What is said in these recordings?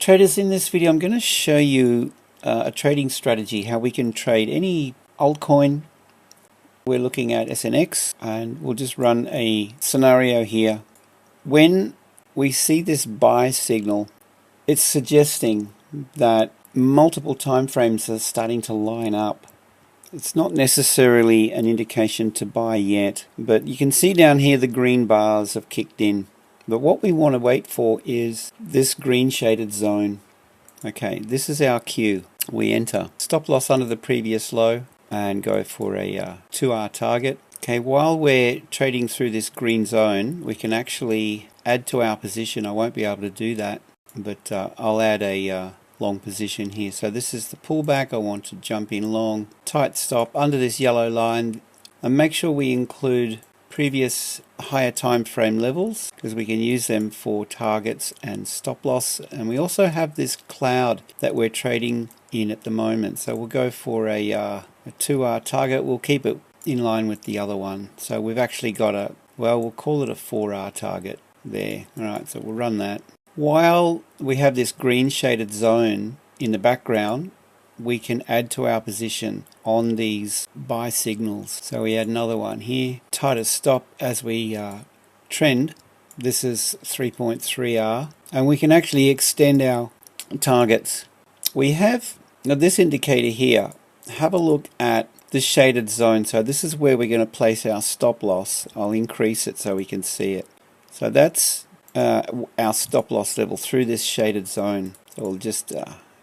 Traders, in this video I'm going to show you a trading strategy, how we can trade any altcoin. We're looking at SNX and we'll just run a scenario here. When we see this buy signal, it's suggesting that multiple time frames are starting to line up. It's not necessarily an indication to buy yet, but you can see down here the green bars have kicked in. But what we want to wait for is this green shaded zone. Okay, this is our cue. We enter. Stop loss under the previous low and go for a 2R target. Okay, while we're trading through this green zone, we can actually add to our position. I won't be able to do that, but I'll add a long position here. So this is the pullback. I want to jump in long. Tight stop under this yellow line, and make sure we include previous higher time frame levels because we can use them for targets and stop loss. And we also have this cloud that we're trading in at the moment, so we'll go for a 2R target. We'll keep it in line with the other one, so we've actually got we'll call it a 4R target there. Alright, so we'll run that. While we have this green shaded zone in the background, we can add to our position on these buy signals. So we add another one here. Tighter stop as we trend. This is 3.3R, and we can actually extend our targets. We have now this indicator here. Have a look at this shaded zone. So this is where we're going to place our stop loss. I'll increase it so we can see it. So that's our stop loss level through this shaded zone. So we'll just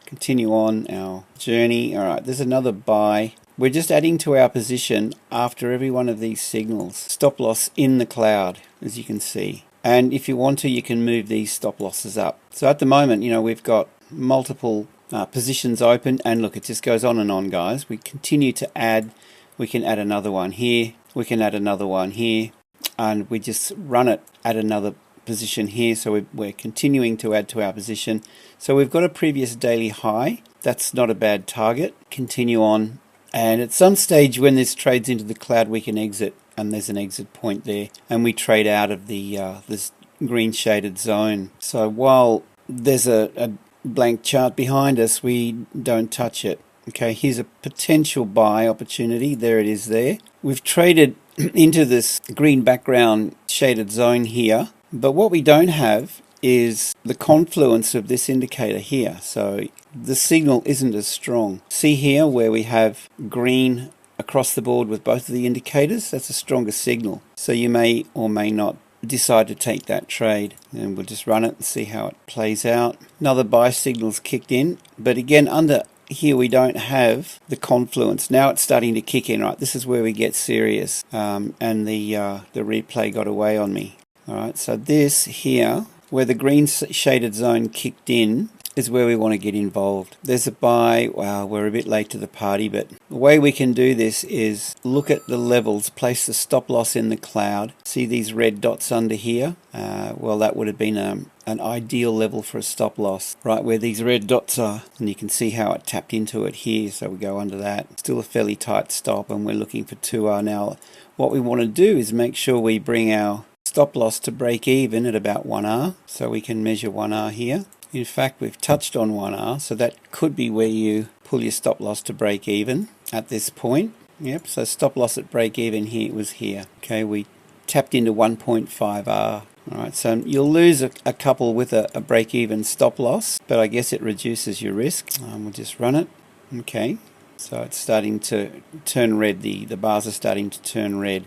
continue on our journey. Alright, there's another buy. We're just adding to our position after every one of these signals. Stop loss in the cloud, as you can see. And if you want to, you can move these stop losses up. So at the moment, we've got multiple positions open, and look, it just goes on and on, guys. We continue to add. We can add another one here. We can add another one here. And we just run it at another position here. So we're continuing to add to our position. So we've got a previous daily high. That's not a bad target. Continue on, and at some stage when this trades into the cloud, we can exit, and there's an exit point there, and we trade out of the this green shaded zone. So while there's a blank chart behind us, we don't touch it. Okay, here's a potential buy opportunity. There it is there. We've traded into this green background shaded zone here. But what we don't have is the confluence of this indicator here. So the signal isn't as strong. See here where we have green across the board with both of the indicators? That's a stronger signal. So you may or may not decide to take that trade. And we'll just run it and see how it plays out. Another buy signal's kicked in. But again, under here we don't have the confluence. Now it's starting to kick in. Right, this is where we get serious. And the replay got away on me. Alright, so this here, where the green shaded zone kicked in, is where we want to get involved. There's a buy. Wow, we're a bit late to the party, but the way we can do this is look at the levels, place the stop loss in the cloud. See these red dots under here? Well, that would have been an ideal level for a stop loss, right where these red dots are. And you can see how it tapped into it here, so we go under that. Still a fairly tight stop, and we're looking for 2R. Now, what we want to do is make sure we bring our stop loss to break even at about 1R, so we can measure 1R here. In fact, we've touched on 1R, so that could be where you pull your stop loss to break even at this point. Yep, so stop loss at break even here was here. Okay, we tapped into 1.5R. Alright, so you'll lose a couple with a break even stop loss, but I guess it reduces your risk. We'll just run it. Okay, so it's starting to turn red. The bars are starting to turn red.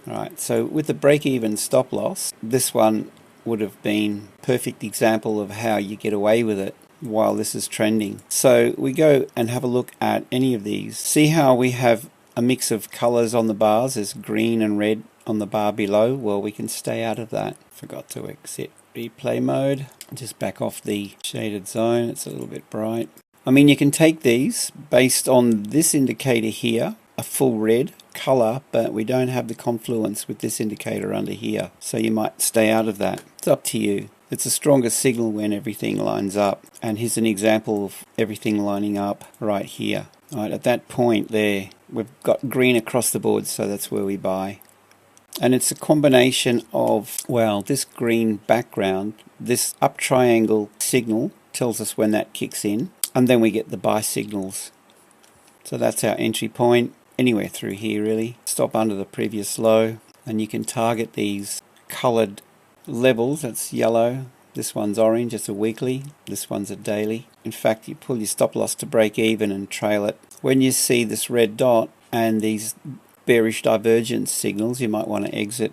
Alright, so with the break-even stop loss, this one would have been a perfect example of how you get away with it while this is trending. So we go and have a look at any of these. See how we have a mix of colors on the bars? There's green and red on the bar below. Well, we can stay out of that. Forgot to exit replay mode. Just back off the shaded zone. It's a little bit bright. I mean, you can take these based on this indicator here, a full red color, but we don't have the confluence with this indicator under here, so you might stay out of that. It's up to you. It's a stronger signal when everything lines up, and here's an example of everything lining up right here. Right, at that point there, we've got green across the board, so that's where we buy. And it's a combination of, well, this green background, this up triangle signal tells us when that kicks in, and then we get the buy signals. So that's our entry point, anywhere through here really. Stop under the previous low, and you can target these coloured levels. That's yellow, this one's orange, it's a weekly, this one's a daily. In fact, you pull your stop loss to break even and trail it. When you see this red dot and these bearish divergence signals, you might want to exit.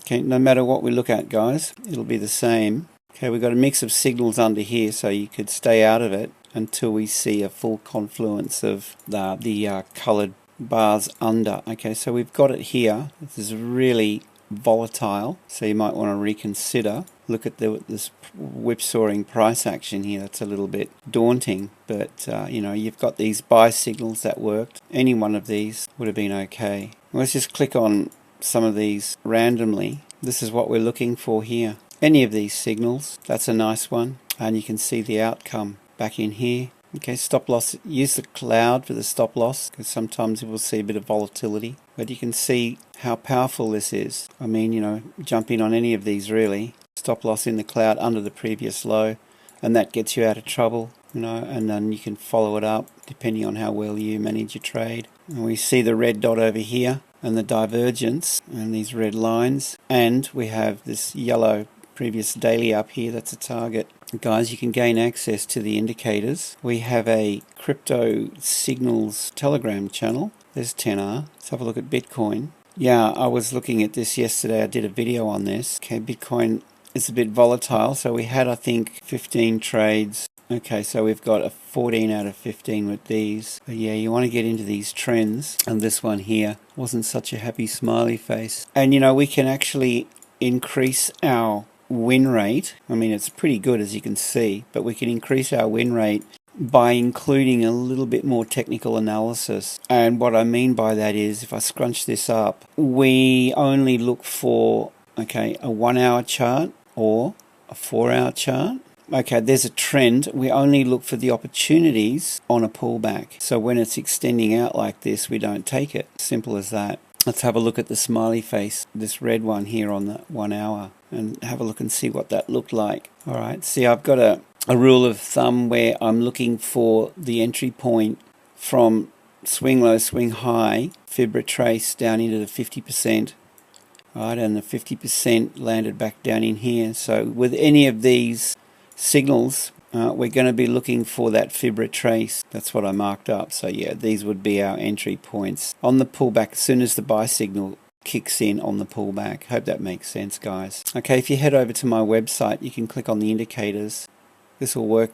Okay, no matter what we look at, guys, it'll be the same. Okay, we've got a mix of signals under here, so you could stay out of it until we see a full confluence of the coloured bars under. Okay, so we've got it here. This is really volatile, so you might want to reconsider. Look at this whipsawing price action here. That's a little bit daunting, but you know, you've got these buy signals that worked. Any one of these would have been okay. Let's just click on some of these randomly. This is what we're looking for here. Any of these signals, that's a nice one, and you can see the outcome back in here. Okay, stop loss, use the cloud for the stop loss, because sometimes you will see a bit of volatility, but you can see how powerful this is. I mean, you know, jump in on any of these really. Stop loss in the cloud under the previous low, and that gets you out of trouble, you know, and then you can follow it up depending on how well you manage your trade. And we see the red dot over here and the divergence and these red lines, and we have this yellow previous daily up here. That's a target. Guys, you can gain access to the indicators. We have a crypto signals Telegram channel. There's 10R. Let's have a look at Bitcoin. Yeah, I was looking at this yesterday. I did a video on this. Okay, Bitcoin is a bit volatile. So we had, I think, 15 trades. Okay, so we've got a 14 out of 15 with these. But yeah, you want to get into these trends. And this one here wasn't such a happy smiley face. And you know, we can actually increase our win rate. I mean, it's pretty good as you can see, but we can increase our win rate by including a little bit more technical analysis. And what I mean by that is, if I scrunch this up, we only look for, okay, a 1 hour chart or a 4 hour chart. Okay, there's a trend. We only look for the opportunities on a pullback. So when it's extending out like this, we don't take it. Simple as that. Let's have a look at the smiley face, this red one here on the 1 hour, and have a look and see what that looked like. All right, see, I've got a rule of thumb where I'm looking for the entry point from swing low, swing high, fib retrace down into the 50%. All right, and the 50% landed back down in here. So with any of these signals, we're going to be looking for that fib retrace. That's what I marked up. So yeah, these would be our entry points on the pullback as soon as the buy signal kicks in on the pullback. Hope that makes sense, guys. Okay, if you head over to my website, you can click on the indicators. This will work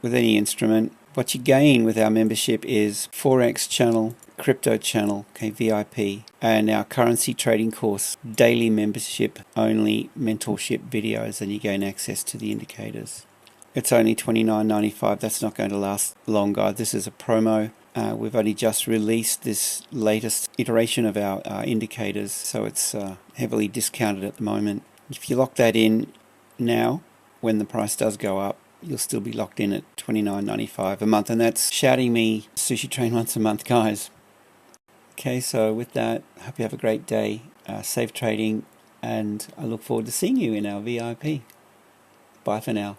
with any instrument. What you gain with our membership is Forex channel, crypto channel, okay, VIP, and our currency trading course, daily membership only mentorship videos, and you gain access to the indicators. It's only $29.95. That's not going to last long, guys. This is a promo. We've only just released this latest iteration of our indicators, so it's heavily discounted at the moment. If you lock that in now, when the price does go up, you'll still be locked in at $29.95 a month, and that's shouting me sushi train once a month, guys. Okay, so with that, I hope you have a great day. Safe trading, and I look forward to seeing you in our VIP. Bye for now.